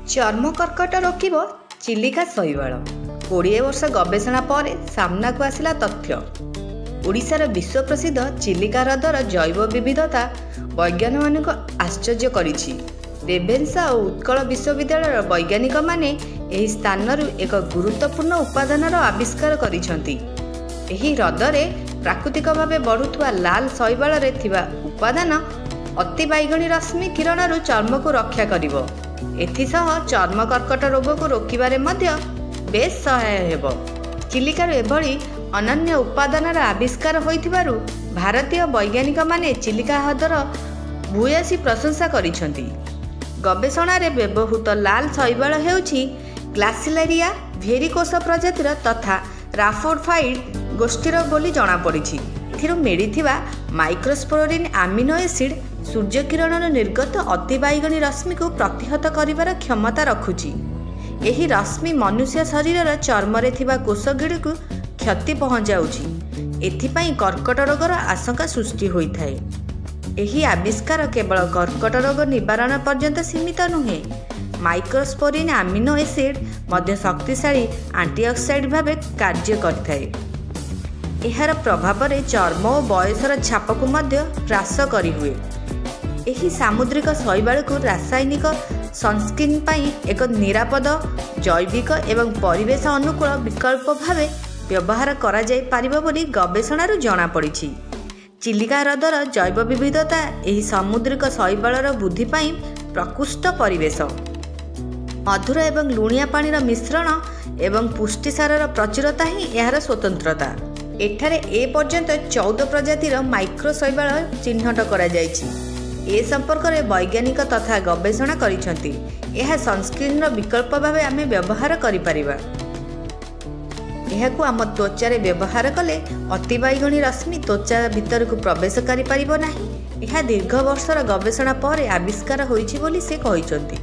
चर्म कर्कट रोकिब चिलिका शैवाल 20 वर्ष गवेषणा पर सामना को आसिला तथ्य। ओडिशार विश्व प्रसिद्ध चिलिका ह्रदर जैव विविधता वैज्ञानिक मानक आश्चर्य करिछि। रेभेन्सा और उत्कल विश्वविद्यालय वैज्ञानिक माने एही स्थानरु एक गुरुत्वपूर्ण उपादानर आविष्कार करिसंती। एही ह्रदरे प्राकृतिक भावे बढ़ुथुवा लाल शैवाल थिबा उपादान अति बैगणी रश्मि किरणरू चर्म को रक्षा करिवो। एथिसह चर्म कर्कट रोग को रोकिबारे मध्य बेस सहाय हेबो। चिलिकार एभली अनन्य उपादानर आविष्कार होइथिबारु भारतीय वैज्ञानिक माने चिलिका ह्रदर भूयसी प्रशंसा करिसंती। गवेषणारे व्यवहृत लाल शैवाल हेउछि ग्लासिलेरिया भेरिकोस प्रजातिर तथा राफोडफाइड गोष्ठीर बोली जणा पड़िछि। एथिरु मिलिथिबा माइक्रोस्पोरिन अमीनो एसिड सूर्य किरणर निर्गत अति बैगणी रश्मि को प्रतिहत करिवार क्षमता रखुछि। एही रश्मि मनुष्य शरीरर चर्मरे थिबा कोषगिड़ी को क्षति पहुँचाउछि। एथिपाई कर्कट रोगर आशंका सृष्टि होइथाय। एही आविष्कार केवल कर्कट रोग निवारण पर्यंत सीमित नुहे, माइक्रोस्पोरिन अमीनो एसिड मध्य शक्तिशाली एंटीऑक्सीडेंट भावे कार्य करथाय। एहार प्रभाव रे चर्म और बयसर छाप को मध्य ह्रास करि हुए। एही सामुद्रिक शैवाल को रासायनिक सनस्क्रीन पाई एक निरापद जैविक एवं परिवेश अनुकूल विकल्प भावे व्यवहार करा जाय पारिबो बोली गवेषणारू जणा पड़िछि। चिलिका ह्रदर जैव विविधता एही सामुद्रिक शैवालर वृद्धि पाई प्रकृष्ट परिवेश। मधुर एवं लुणिया पानीर मिश्रण एवं पुष्टिसारर प्रचुरता ही एहार स्वतंत्रता। एठारे ए पर्यंत 14 प्रजातिर माइक्रो शैवाल चिन्हट करा जायछि। ए संपर्क में वैज्ञानिक तथा गवेषणा करिसंती। यह सनस्क्रीन विकल्प भावे आमे व्यवहार करिपारिबा। एहाकु आम त्वचारे व्यवहार कले अति बैगणी रश्मि त्वचा भितर को प्रवेश करि पारिबो नाही। यह दीर्घ वर्षर गवेषणा पर आविष्कार होइछि बोली से कहिसंती।